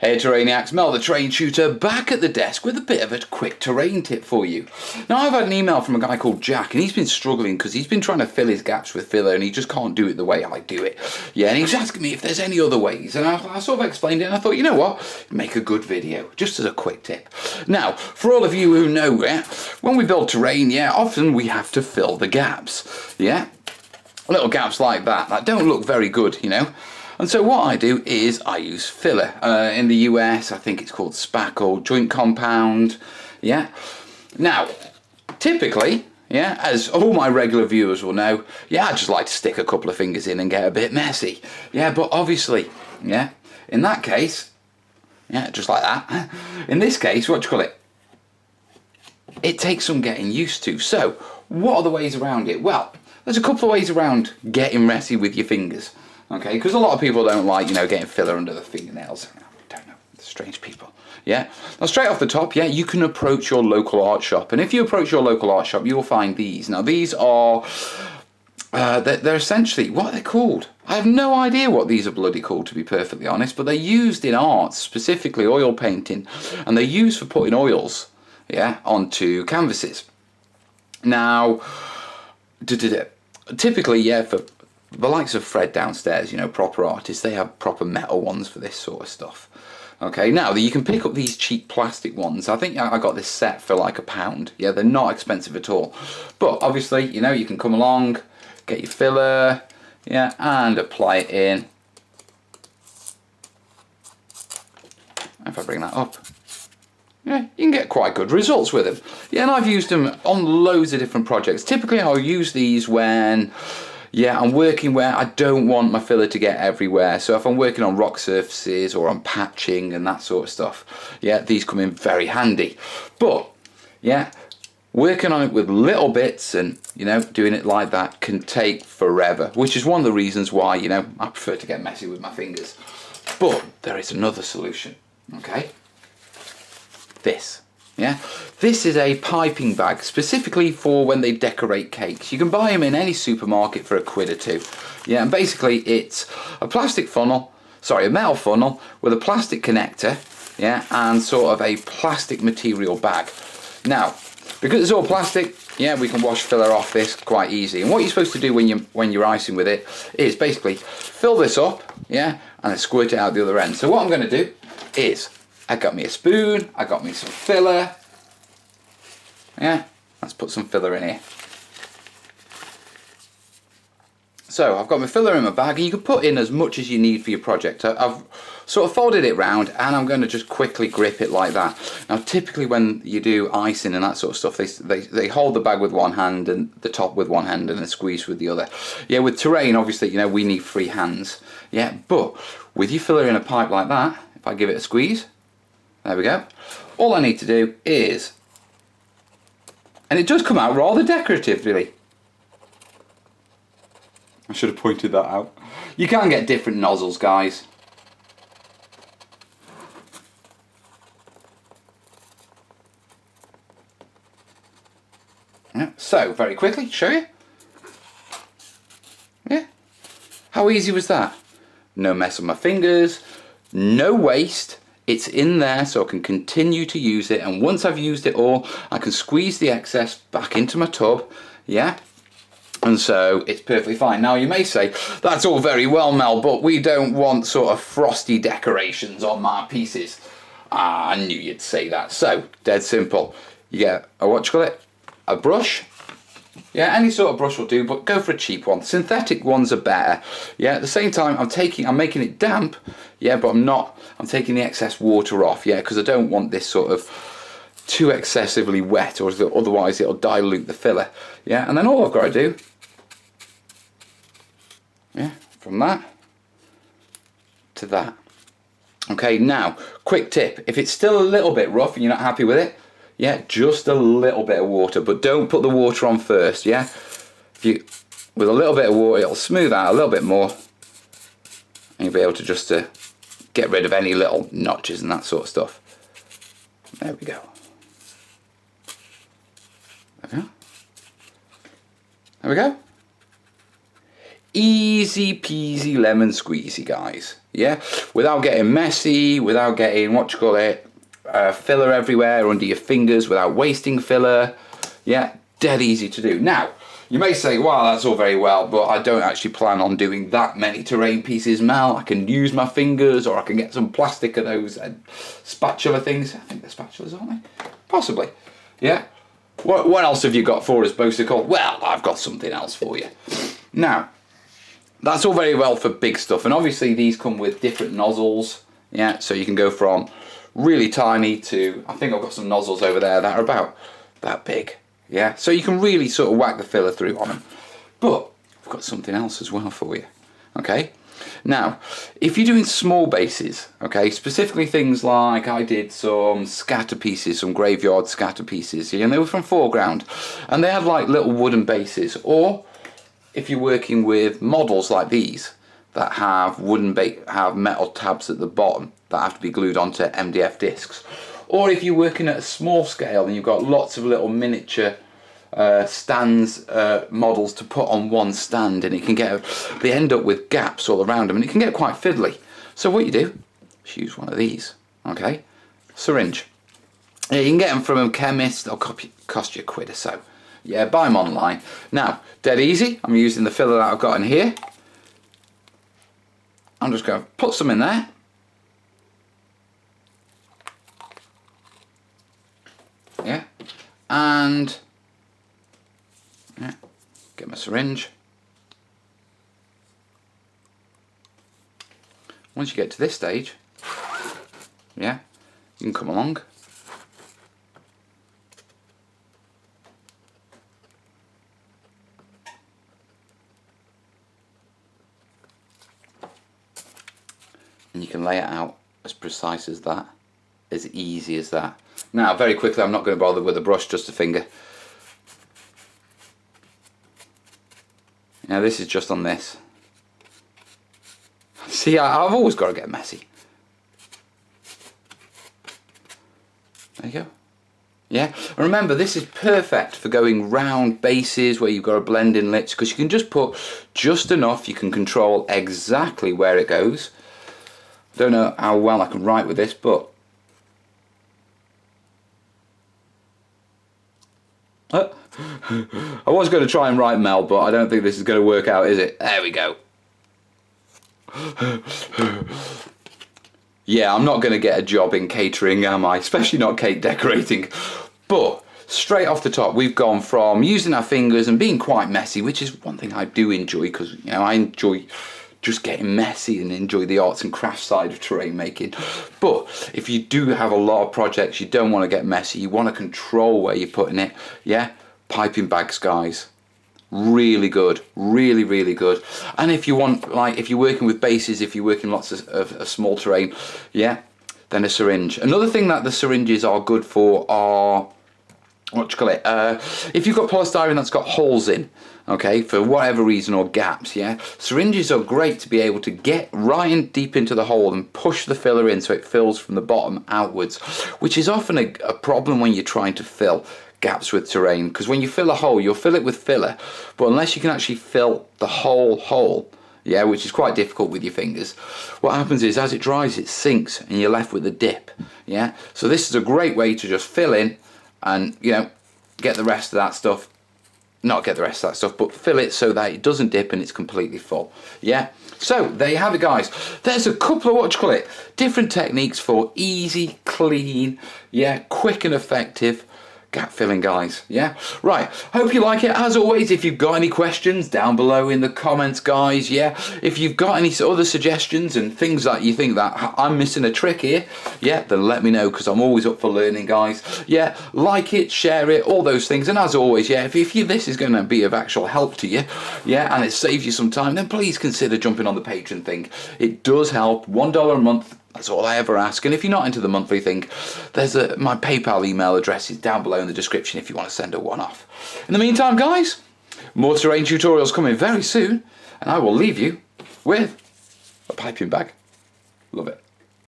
Hey terrainiacs, Mel the terrain shooter back at the desk with a bit of a quick terrain tip for you. Now I've had an email from a guy called Jack and he's been struggling because he's been trying to fill his gaps with filler and he just can't do it the way I do it. Yeah, and he was asking me if there's any other ways and I sort of explained it and I thought, you know what, make a good video, just as a quick tip. Now, for all of you who know, when we build terrain, often we have to fill the gaps, little gaps like that don't look very good, you know. And so what I do is I use filler. In the US, I think it's called spackle, joint compound, Now, typically, as all my regular viewers will know, I just like to stick a couple of fingers in and get a bit messy. But obviously, in that case, just like that. In this case, what do you call it? It takes some getting used to. So, what are the ways around it? Well, there's a couple of ways around getting messy with your fingers. Okay, because a lot of people don't like, getting filler under the fingernails. I don't know, strange people. Now straight off the top, you can approach your local art shop. And if you approach your local art shop, you'll find these. Now these are, they're essentially, what are they called? I have no idea what these are bloody called, to be perfectly honest, but they're used in art, specifically oil painting. And they're used for putting oils, onto canvases. Now, typically, for the likes of Fred downstairs, proper artists, they have proper metal ones for this sort of stuff. Okay, now you can pick up these cheap plastic ones. I think I got this set for like £1. They're not expensive at all. But obviously, you can come along, get your filler, and apply it in. If I bring that up. You can get quite good results with them. And I've used them on loads of different projects. Typically, I'll use these when I'm working where I don't want my filler to get everywhere. So if I'm working on rock surfaces or on patching and that sort of stuff, these come in very handy. But, working on it with little bits and, doing it like that can take forever, which is one of the reasons why, I prefer to get messy with my fingers. But there is another solution, okay? This. This is a piping bag specifically for when they decorate cakes. You can buy them in any supermarket for £1 or £2. And basically it's a a metal funnel with a plastic connector, and sort of a plastic material bag. Now, because it's all plastic, we can wash filler off this quite easy. And what you're supposed to do when you're icing with it is basically fill this up, and then squirt it out the other end. So what I'm going to do is I got me a spoon, I got me some filler. Let's put some filler in here. So I've got my filler in my bag and you can put in as much as you need for your project. I've sort of folded it round and I'm going to just quickly grip it like that. Now typically when you do icing and that sort of stuff, they hold the bag with one hand and the top with one hand and then squeeze with the other. With terrain obviously we need free hands. But with your filler in a pipe like that, if I give it a squeeze, there we go. All I need to do is, and it does come out rather decorative really. I should have pointed that out. You can get different nozzles, guys. So, very quickly, show you. How easy was that? No mess on my fingers, no waste. It's in there so I can continue to use it, and once I've used it all I can squeeze the excess back into my tub, and so it's perfectly fine. Now you may say, that's all very well Mel, but we don't want sort of frosty decorations on my pieces. I knew you'd say that. So, dead simple. You get a brush. Any sort of brush will do, but go for a cheap one. Synthetic ones are better. At the same time, I'm making it damp. But I'm taking the excess water off. Because I don't want this sort of too excessively wet, or otherwise it'll dilute the filler. And then all I've got to do, from that to that. Okay, now, quick tip. If it's still a little bit rough and you're not happy with it, just a little bit of water, but don't put the water on first, with a little bit of water, it'll smooth out a little bit more, and you'll be able to just get rid of any little notches and that sort of stuff. There we go. There we go. Easy peasy lemon squeezy, guys. yeah, without getting messy, without getting, filler everywhere under your fingers, without wasting filler. Yeah, dead easy to do. Now, you may say, wow, that's all very well, but I don't actually plan on doing that many terrain pieces, Mel. I can use my fingers, or I can get some plastic of those spatula things. I think they're spatulas, aren't they? Possibly. Yeah. What else have you got for us, Bosicle? Well, I've got something else for you. Now, that's all very well for big stuff, and obviously these come with different nozzles. Yeah, so you can go from really tiny to, I think I've got some nozzles over there that are about that big. Yeah, so you can really sort of whack the filler through on them. But I've got something else as well for you. Okay, now if you're doing small bases, okay, specifically things like I did some scatter pieces, some graveyard scatter pieces, and they were from foreground, and they had like little wooden bases. Or if you're working with models like these that have have metal tabs at the bottom that have to be glued onto MDF discs. Or if you're working at a small scale and you've got lots of little miniature stands, models to put on one stand, and it can they end up with gaps all around them, and it can get quite fiddly. So what you do is use one of these, okay? Syringe. Yeah, you can get them from a chemist. They'll cost you £1 or so. Yeah, buy them online. Now, dead easy. I'm using the filler that I've got in here. I'm just going to put some in there. Yeah, and yeah, get my syringe. Once you get to this stage, yeah, you can come along. And you can lay it out as precise as that, as easy as that. Now, very quickly, I'm not going to bother with a brush, just a finger. Now, this is just on this. See, I've always got to get messy. There you go. Yeah, and remember, this is perfect for going round bases where you've got to blend in lips, because you can just put just enough. You can control exactly where it goes. Don't know how well I can write with this, but I was going to try and write Mel, but I don't think this is going to work out, is it? There we go. Yeah, I'm not going to get a job in catering, am I? Especially not cake decorating. But straight off the top, we've gone from using our fingers and being quite messy, which is one thing I do enjoy, because, you know, I enjoy just getting messy and enjoy the arts and crafts side of terrain making. But if you do have a lot of projects, you don't want to get messy, you want to control where you're putting it, yeah, piping bags, guys. Really good, really, really good. And if you want, like, if you're working with bases, if you're working lots of small terrain, yeah, then a syringe. Another thing that the syringes are good for are, if you've got polystyrene that's got holes in, okay, for whatever reason, or gaps, yeah, syringes are great to be able to get right in deep into the hole and push the filler in so it fills from the bottom outwards, which is often a problem when you're trying to fill gaps with terrain, because when you fill a hole, you'll fill it with filler, but unless you can actually fill the whole hole, yeah, which is quite difficult with your fingers, what happens is as it dries, it sinks and you're left with a dip, yeah. So this is a great way to just fill in and, you know, get the rest of that stuff, not get the rest of that stuff, but fill it so that it doesn't dip and it's completely full, yeah. So there you have it, guys. There's a couple of different techniques for easy, clean, yeah, quick and effective gap filling, guys. Yeah, right, hope you like it. As always, if you've got any questions, down below in the comments, guys. Yeah, if you've got any other suggestions and things that you think that I'm missing a trick here, yeah, then let me know, because I'm always up for learning, guys. Yeah, like it, share it, all those things. And as always, yeah, if this is going to be of actual help to you, yeah, and it saves you some time, then please consider jumping on the Patreon thing. It does help. $1 a month, that's all I ever ask. And if you're not into the monthly thing, there's my PayPal email address is down below in the description if you want to send a one-off. In the meantime, guys, more terrain tutorials coming very soon, and I will leave you with a piping bag. Love it.